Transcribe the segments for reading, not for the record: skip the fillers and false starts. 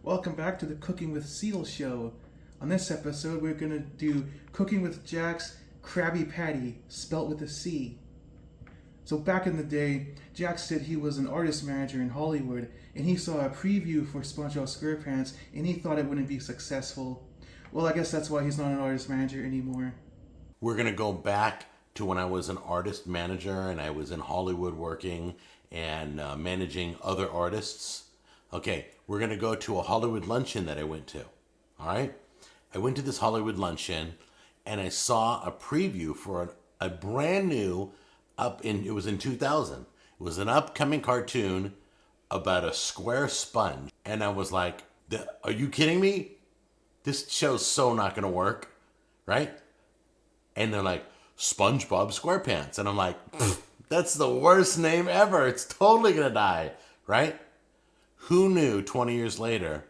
Welcome back to the Cooking with Seal show. On this episode, we're going to do Cooking with Jack's Crabby Patty, spelt with a C. So back in the day, Jack said he was an artist manager in Hollywood, and he saw a preview for SpongeBob SquarePants, and he thought it wouldn't be successful. Well, I guess that's why he's not an artist manager anymore. We're going to go back to when I was an artist manager and I was in Hollywood working and managing other artists. Okay, we're going to go to a Hollywood luncheon that I went to. All right? I went to this Hollywood luncheon and I saw a preview for a brand new it was in 2000. It was an upcoming cartoon about a square sponge. And I was like, are you kidding me? This show's so not going to work, right? And they're like, SpongeBob SquarePants. And I'm like, that's the worst name ever. It's totally going to die, right? Who knew 20 years later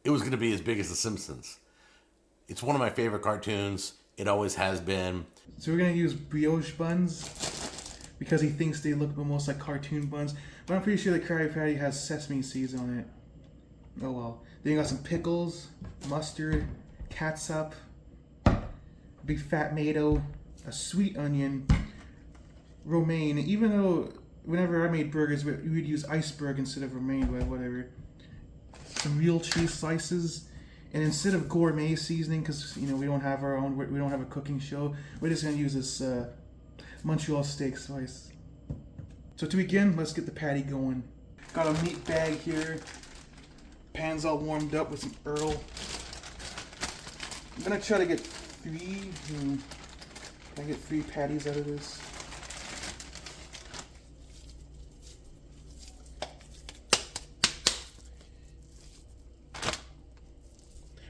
it was going to be as big as The Simpsons? It's one of my favorite cartoons. It always has been. So we're going to use brioche buns because he thinks they look almost like cartoon buns. But I'm pretty sure the Krabby Patty has sesame seeds on it. Oh well. Then you got some pickles, mustard, catsup, big fat tomato, a sweet onion, romaine. Even though whenever I made burgers, we would use iceberg instead of romaine, but whatever. Some real cheese slices, and instead of gourmet seasoning, because we don't have our own, we don't have a cooking show, we're just gonna use this Montreal steak slice. So to begin, let's get the patty going. Got a meat bag here. Pan's all warmed up with some Earl. I'm gonna try to get three. Can I get 3 patties out of this?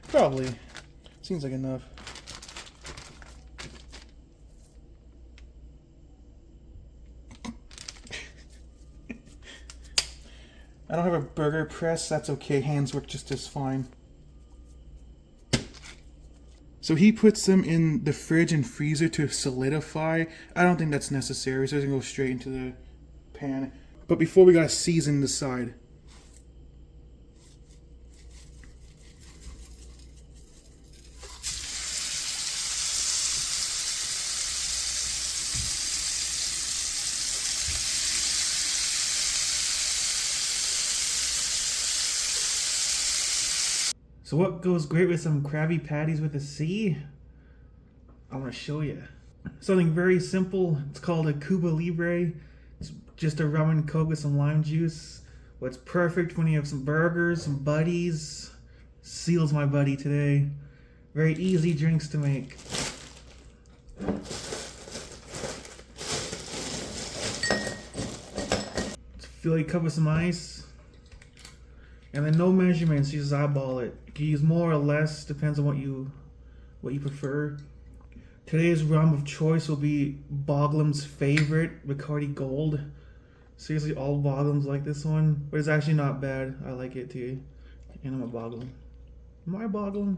Probably. Seems like enough. I don't have a burger press. That's okay. Hands work just as fine. So he puts them in the fridge and freezer to solidify. I don't think that's necessary, so it's gonna go straight into the pan. But before, we gotta season the side. So what goes great with some Krabby Patties with a C? I want to show you. Something very simple. It's called a Cuba Libre. It's just a rum and coke with some lime juice. What's perfect when you have some burgers, some buddies. Seal's my buddy today. Very easy drinks to make. Fill your cup with some ice. And then no measurements, you just eyeball it. You can use more or less, depends on what you prefer. Today's rum of choice will be Boglam's favorite, Bacardi Gold. Seriously, all Boglams like this one, but it's actually not bad. I like it too. And I'm a Boglam. Am I a Boglam?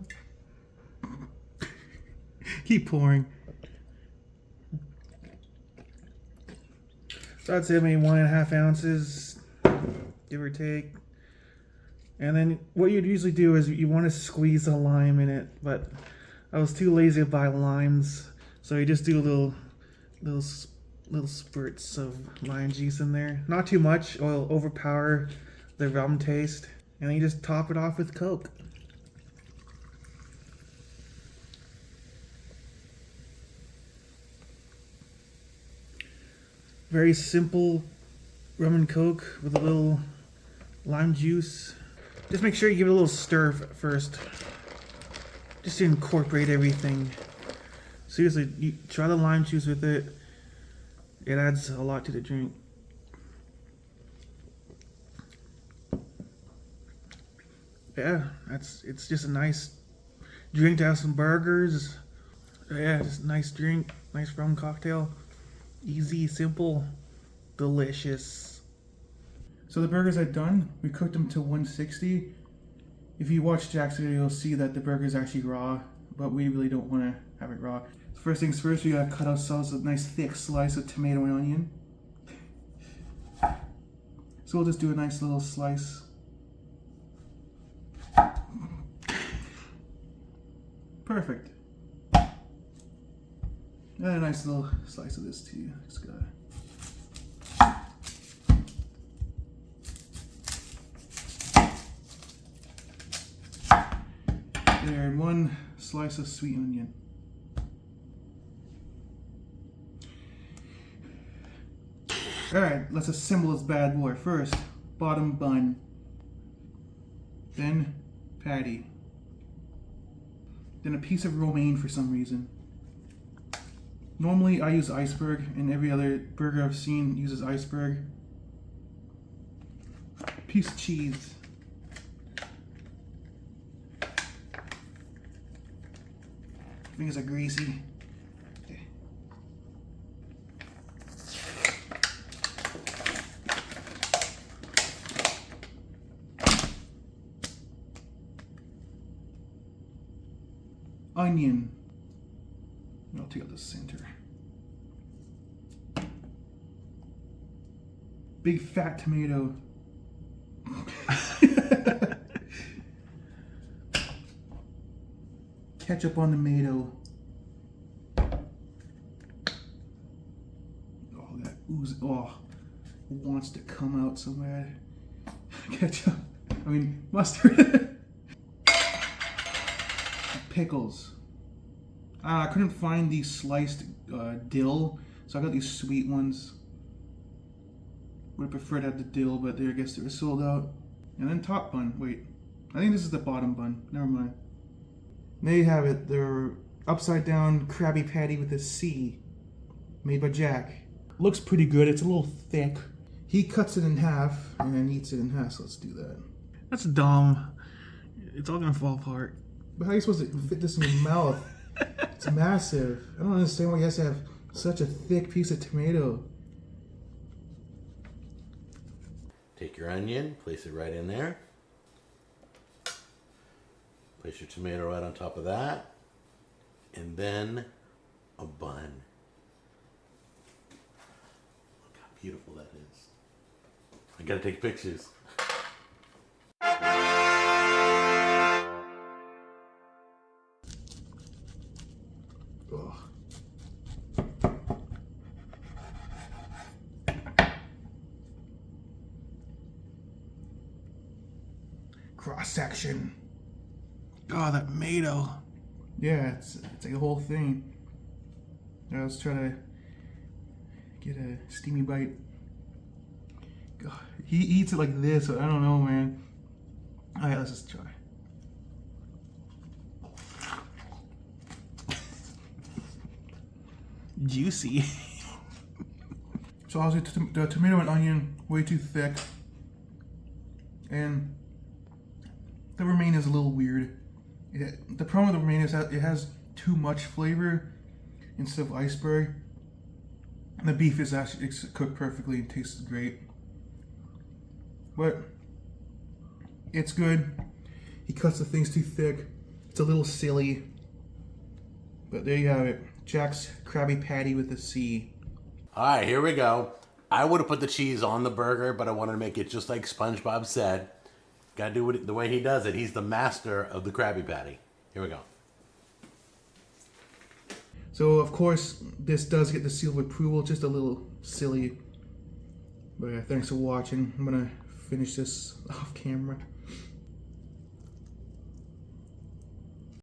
Keep pouring. So I'd say maybe 1.5 ounces, give or take. And then what you'd usually do is you want to squeeze a lime in it, but I was too lazy to buy limes, so you just do little spurts of lime juice in there. Not too much, or it'll overpower the rum taste. And then you just top it off with Coke. Very simple rum and Coke with a little lime juice. Just make sure you give it a little stir first, just to incorporate everything. Seriously, you try the lime juice with it. It adds a lot to the drink. Yeah, it's just a nice drink to have some burgers. Yeah, just a nice drink, nice rum cocktail. Easy, simple, delicious. So the burgers are done. We cooked them to 160. If you watch Jack's video, you'll see that the burger is actually raw, but we really don't want to have it raw. So first things first, we gotta cut ourselves a nice thick slice of tomato and onion. So we'll just do a nice little slice. Perfect. And a nice little slice of this too. Just gotta. There, and one slice of sweet onion. Alright, let's assemble this bad boy. First, bottom bun. Then, patty. Then a piece of romaine for some reason. Normally I use iceberg, and every other burger I've seen uses iceberg. Piece of cheese. I think it's a greasy. Okay. Onion. I'll take out the center. Big fat tomato. Ketchup on the tomato. Oh, that ooze. Oh, wants to come out so bad. Ketchup. I mean, mustard. Pickles. I couldn't find these sliced dill, so I got these sweet ones. Would have preferred to have the dill, but I guess they were sold out. And then top bun. Wait, I think this is the bottom bun. Never mind. There you have it. They're upside down Crabby Patty with a C, made by Jack. Looks pretty good. It's a little thick. He cuts it in half and then eats it in half. So let's do that. That's dumb. It's all gonna fall apart. But how are you supposed to fit this in your mouth? It's massive. I don't understand why he has to have such a thick piece of tomato. Take your onion, place it right in there. Place your tomato right on top of that. And then a bun. Look how beautiful that is. I gotta take pictures. Ugh. Cross section. Oh, that tomato. Yeah, it's like a whole thing. Now let's try to get a steamy bite. God, he eats it like this, so I don't know, man. Alright, let's just try. Juicy. So obviously the tomato and onion way too thick, and the romaine is a little weird. The problem with the romaine is that it has too much flavor instead of iceberg. And the beef is actually cooked perfectly and tastes great, but it's good. He cuts the things too thick. It's a little silly, but there you have it. Jack's Krabby Patty with a C. All right, here we go. I would have put the cheese on the burger, but I wanted to make it just like SpongeBob said. Gotta do it the way he does it. He's the master of the Krabby Patty. Here we go. So, of course, this does get the seal of approval. Just a little silly. But yeah, thanks for watching. I'm gonna finish this off camera.